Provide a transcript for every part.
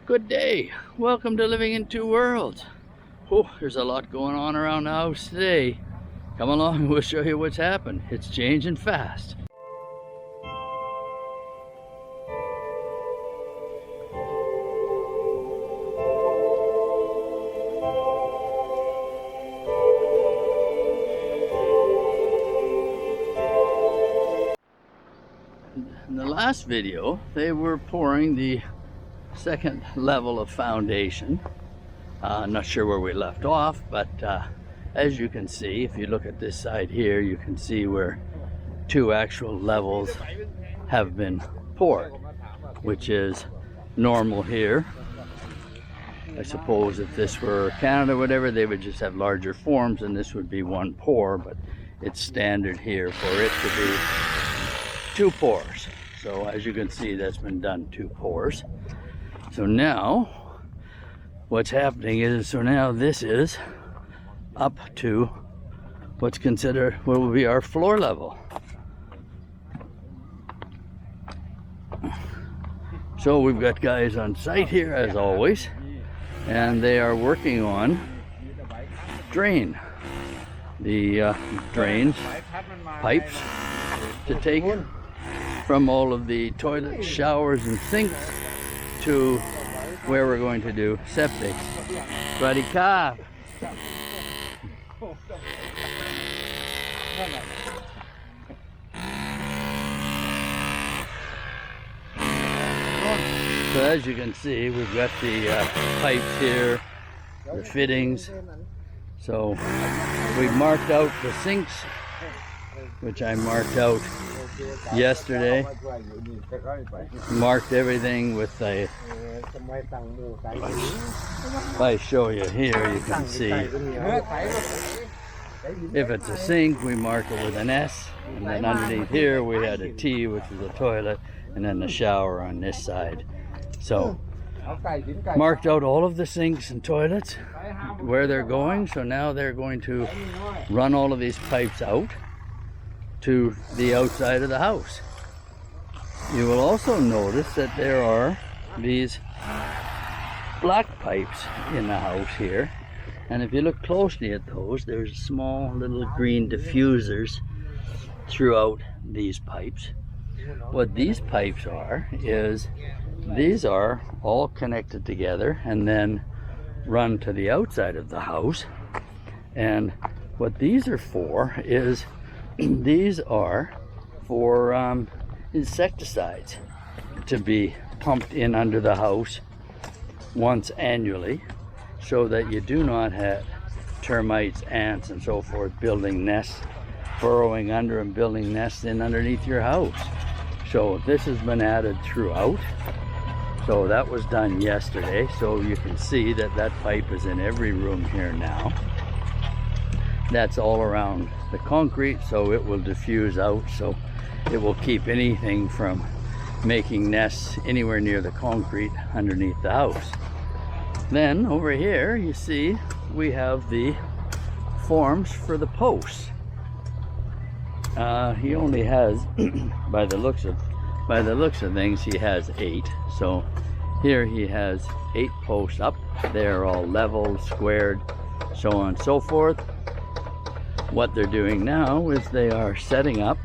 Good day. Welcome to Living in Two Worlds. Oh, there's a lot going on around the house today. Come along, we'll show you what's happened. It's changing fast. In the last video, they were pouring the second level of foundation. Not sure where we left off, but as you can see, if you look at this side here, you can see where two actual levels have been poured, which is normal here. I suppose if this were Canada or whatever, they would just have larger forms and this would be one pour, but it's standard here for it to be two pours. So as you can see, that's been done, two pours. So now what's happening is, so now this is up to what's considered what will be our floor level. So we've got guys on site here as always, and they are working on the drains, pipes to take from all of the toilets, showers and sinks to where we're going to do septic. Buddy Cobb. So as you can see, we've got the pipes here, the fittings. So we've marked out the sinks, which I marked out yesterday. Marked everything with a, if I show you here, you can see if it's a sink, we mark it with an S, and then underneath here we had a T, which is a toilet, and then the shower on this side. So marked out all of the sinks and toilets, where they're going. So now they're going to run all of these pipes out to the outside of the house. You will also notice that there are these black pipes in the house here, and if you look closely at those, there's small little green diffusers throughout these pipes. What these pipes are is these are all connected together and then run to the outside of the house. And what these are for is these are for insecticides to be pumped in under the house once annually, so that you do not have termites, ants and so forth building nests, burrowing under and building nests in underneath your house. So this has been added throughout. So that was done yesterday. So you can see that that pipe is in every room here now. That's all around the concrete, so it will diffuse out, so it will keep anything from making nests anywhere near the concrete underneath the house. Then over here you see we have the forms for the posts. He only has by the looks of things, he has 8. So here he has 8 posts up. They're all leveled, squared, so on and so forth. What they're doing now is they are setting up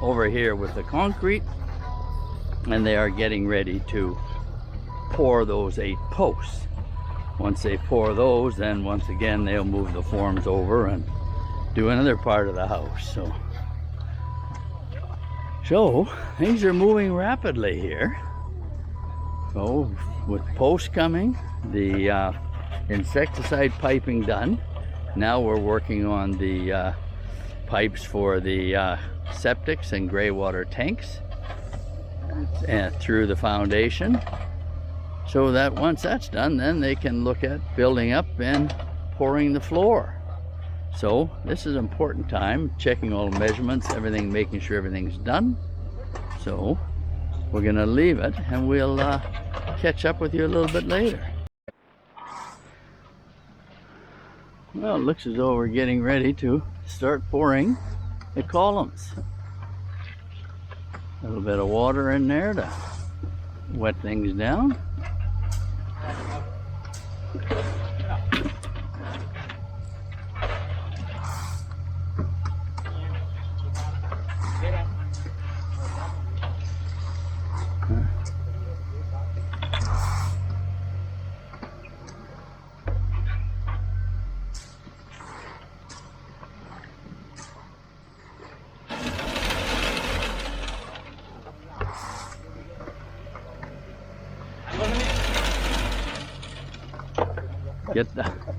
over here with the concrete, and they are getting ready to pour those 8 posts. Once they pour those, then once again they'll move the forms over and do another part of the house. So things are moving rapidly here. So with posts coming, the insecticide piping done, now we're working on the pipes for the septics and gray water tanks and through the foundation, so that once that's done, then they can look at building up and pouring the floor. So this is an important time, checking all the measurements, everything, making sure everything's done. So we're gonna leave it and we'll catch up with you a little bit later. Well, it looks as though we're getting ready to start pouring the columns. A little bit of water in there to wet things down.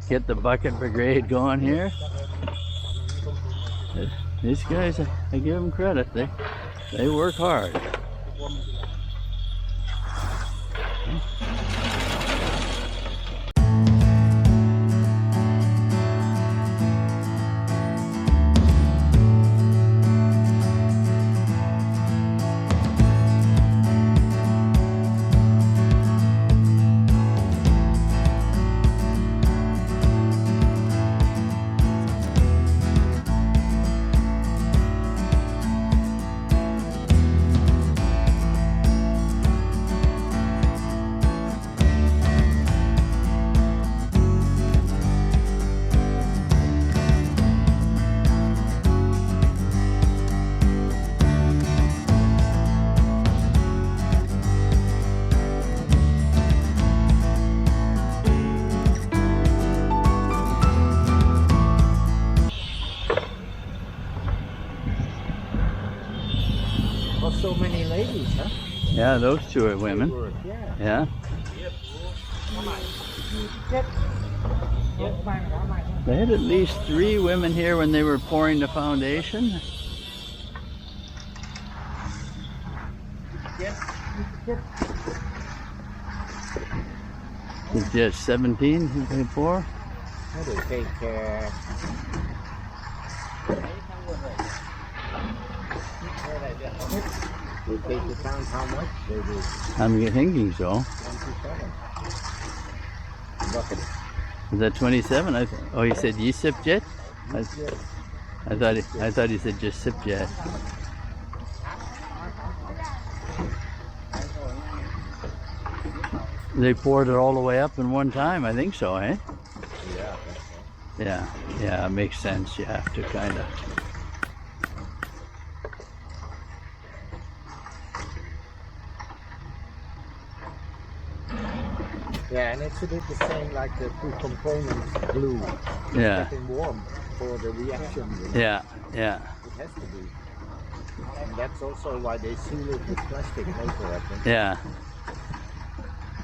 Get the bucket brigade going here. These guys, I give them credit. They work hard. So many ladies, huh? Yeah, those two are women. Yeah. They had at least 3 women here when they were pouring the foundation. It's just 17 before. They take they take the count how much they do. I'm thinking so. 27. Bucket. Is that 27? Oh, he said Sipjet? I thought he said just Sipjet. They poured it all the way up in one time. I think so, eh? Yeah. Yeah, it makes sense. You have to kind of. Yeah, and it's a bit the same like the 2 components glue. It's Yeah. getting warm for the reaction. You know? Yeah. It has to be. And that's also why they seal it with plastic later, I think. Yeah.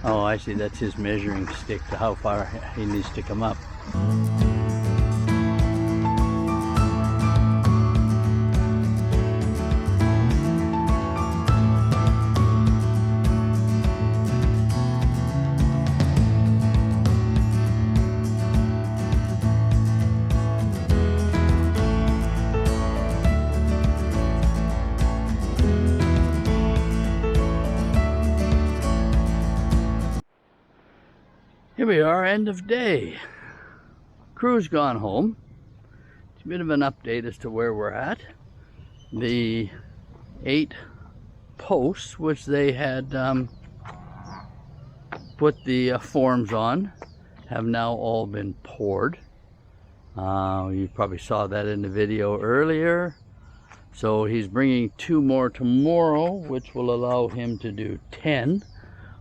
Oh, I see. That's his measuring stick to how far he needs to come up. Here we are, end of day. Crew's gone home. It's a bit of an update as to where we're at. The 8 posts which they had put the forms on have now all been poured. You probably saw that in the video earlier. So he's bringing 2 more tomorrow, which will allow him to do 10,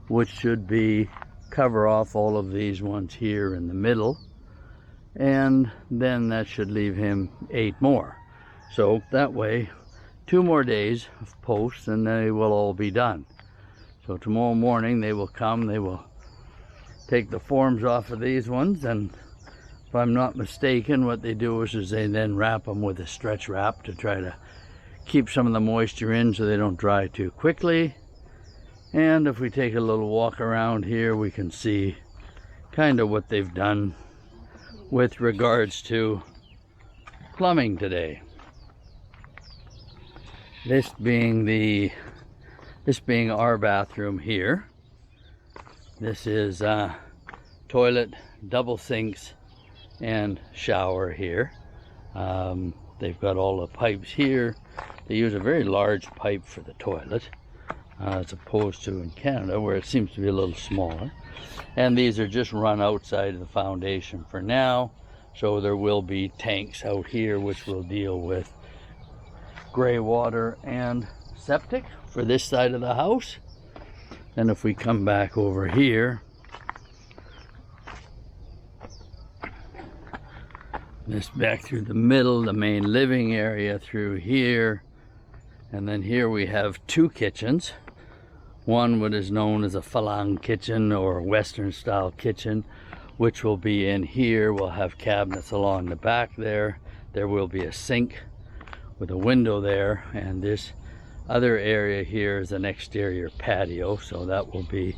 which should be cover off all of these ones here in the middle, and then that should leave him 8 more. So that way 2 more days of posts and they will all be done. So tomorrow morning they will come, they will take the forms off of these ones, and if I'm not mistaken what they do is they then wrap them with a stretch wrap to try to keep some of the moisture in so they don't dry too quickly. And if we take a little walk around here, we can see kind of what they've done with regards to plumbing today. This being our bathroom here. This is toilet, double sinks, and shower here. They've got all the pipes here. They use a very large pipe for the toilet. as opposed to in Canada where it seems to be a little smaller. And these are just run outside of the foundation for now. So there will be tanks out here which will deal with gray water and septic for this side of the house. And if we come back over here, this back through the middle, the main living area through here, and then here we have two kitchens. One what is known as a Falang kitchen or Western style kitchen, which will be in here. We'll have cabinets along the back there. There will be a sink with a window there, and this other area here is an exterior patio, so that will be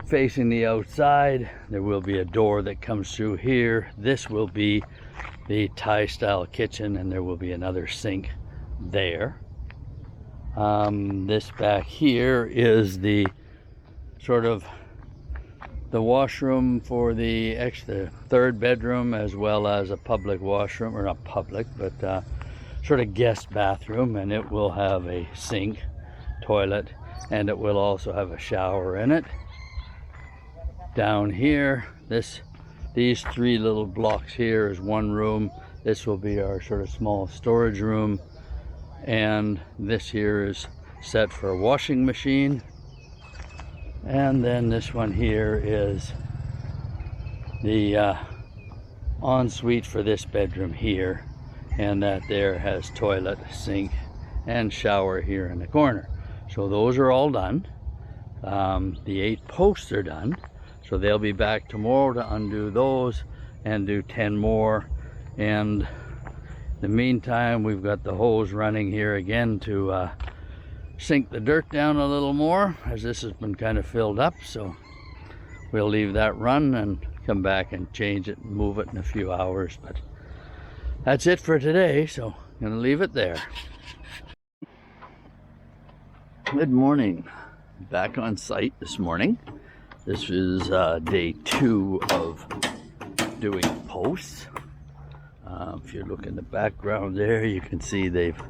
facing the outside. There will be a door that comes through here. This will be the Thai style kitchen, and there will be another sink there. This back here is the sort of the washroom for the third bedroom, as well as a public washroom, or not public, but sort of guest bathroom, and it will have a sink, toilet, and it will also have a shower in it. Down here, these three little blocks here is one room. This will be our sort of small storage room, and this here is set for a washing machine. And then this one here is the ensuite for this bedroom here, and that there has toilet, sink, and shower here in the corner. So those are all done. The 8 posts are done, so they'll be back tomorrow to undo those and do 10 more. And in the meantime, we've got the hose running here again to sink the dirt down a little more, as this has been kind of filled up. So we'll leave that run and come back and change it and move it in a few hours. But that's it for today, so I'm gonna leave it there. Good morning. Back on site this morning. This is day 2 of doing posts. If you look in the background there, you can see they've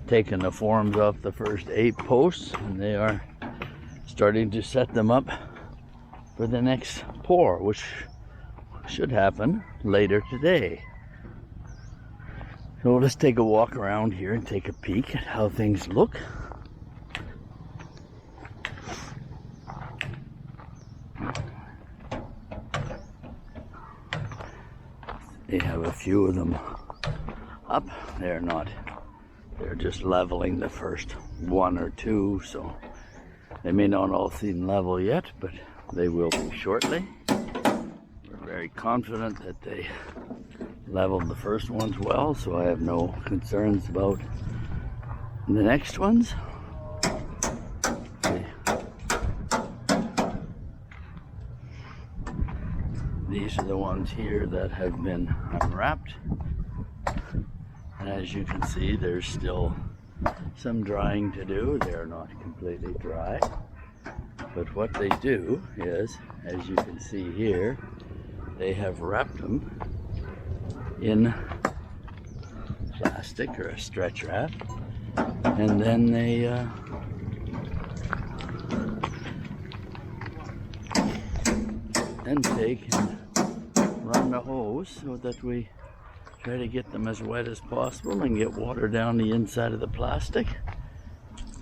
taken the forms off the first 8 posts, and they are starting to set them up for the next pour, which should happen later today. So let's take a walk around here and take a peek at how things look. They have a few of them up. They're just leveling the first 1 or 2, so they may not all seem level yet, but they will be shortly. We're very confident that they leveled the first ones well, so I have no concerns about the next ones. These are the ones here that have been unwrapped. And as you can see, there's still some drying to do. They're not completely dry. But what they do is, as you can see here, they have wrapped them in plastic or a stretch wrap, and then they take and run the hose so that we try to get them as wet as possible and get water down the inside of the plastic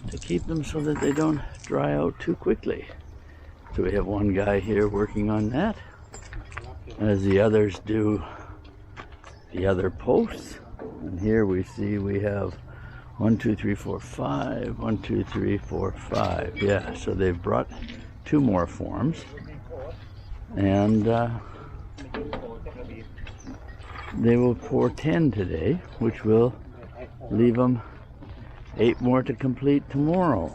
to keep them so that they don't dry out too quickly. So we have one guy here working on that, as the others do the other posts. And here we see we have 1, 2, 3, 4, 5, 1, 2, 3, 4, 5. Yeah, so they've brought 2 more forms, and they will pour 10 today, which will leave them 8 more to complete tomorrow.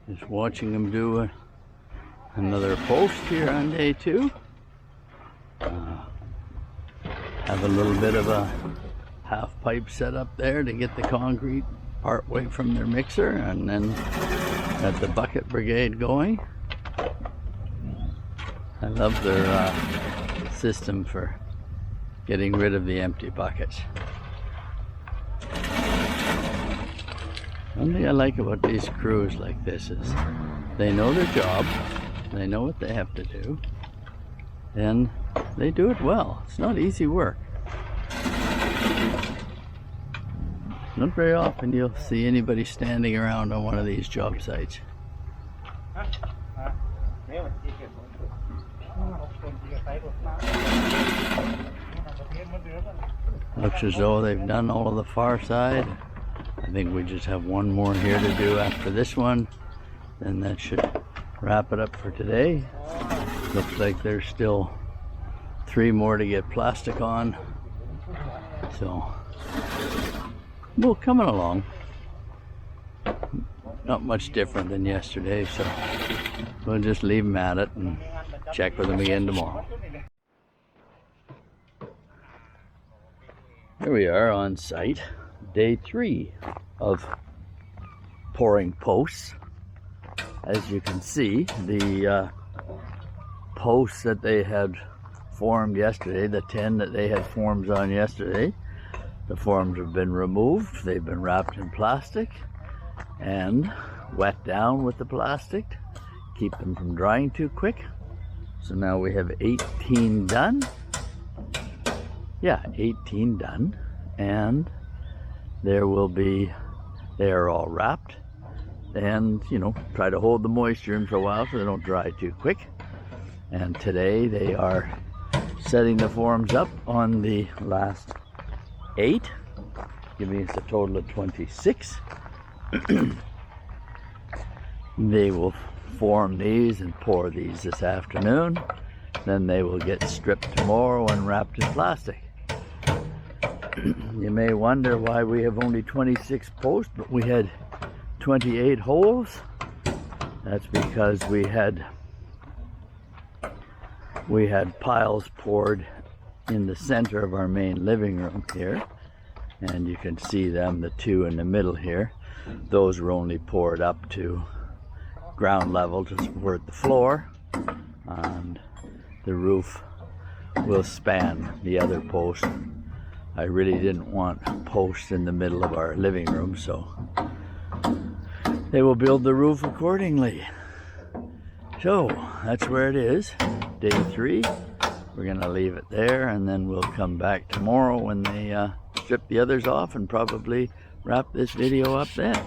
Just watching them do another post here on day 2. Have a little bit of a half pipe set up there to get the concrete part way from their mixer, and then got the bucket brigade going. I love their system for getting rid of the empty buckets. One thing I like about these crews like this is they know their job, they know what they have to do, and they do it well. It's not easy work. Not very often you'll see anybody standing around on one of these job sites. Looks as though they've done all of the far side. I think we just have one more here to do after this one. Then that should wrap it up for today. Looks like there's still 3 more to get plastic on. So, well, coming along. Not much different than yesterday, so we'll just leave them at it and check with them again tomorrow. Here we are on site, day 3 of pouring posts. As you can see, the posts that they had formed yesterday, the 10 that they had forms on yesterday, the forms have been removed. They've been wrapped in plastic and wet down with the plastic, keep them from drying too quick. So now we have 18 done. Yeah, 18 done, and they are all wrapped, and you know, try to hold the moisture in for a while so they don't dry too quick. And today they are setting the forms up on the last 8, giving us a total of 26. They will form these and pour these this afternoon. Then they will get stripped tomorrow and wrapped in plastic. You may wonder why we have only 26 posts, but we had 28 holes. That's because we had piles poured in the center of our main living room here, and you can see them, the 2 in the middle here. Those were only poured up to ground level to support the floor, and the roof will span the other post. I really didn't want posts in the middle of our living room, so they will build the roof accordingly. So that's where it is, day 3. We're gonna leave it there, and then we'll come back tomorrow when they strip the others off and probably wrap this video up then.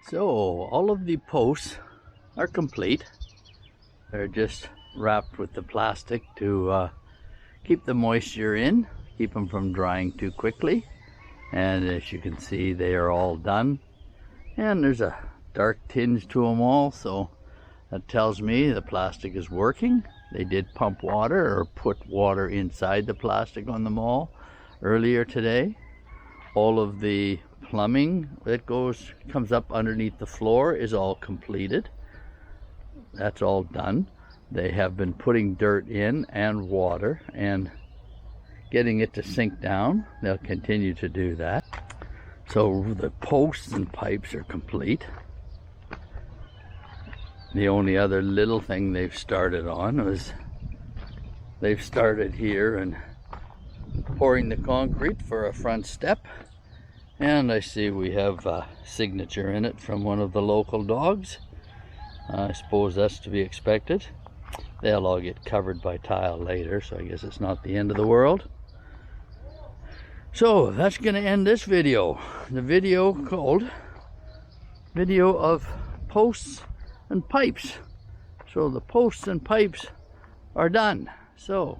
So all of the posts are complete. They're just wrapped with the plastic to keep the moisture in, keep them from drying too quickly. And as you can see, they are all done. And there's a dark tinge to them all, so that tells me the plastic is working. They did pump water or put water inside the plastic on them all earlier today. All of the plumbing that comes up underneath the floor is all completed. That's all done. They have been putting dirt in and water and getting it to sink down. They'll continue to do that. So the posts and pipes are complete. The only other little thing they've started on was they've started here and pouring the concrete for a front step. And I see we have a signature in it from one of the local dogs. I suppose that's to be expected. They'll all get covered by tile later, so I guess it's not the end of the world. So that's going to end this video. The video called Video of Posts and Pipes. So the posts and pipes are done. So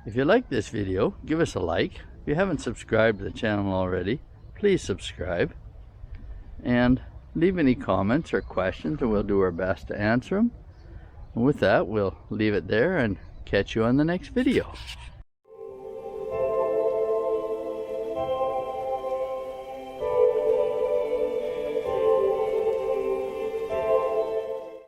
if you like this video, give us a like. If you haven't subscribed to the channel already, please subscribe. And leave any comments or questions, and we'll do our best to answer them. And with that, we'll leave it there and catch you on the next video.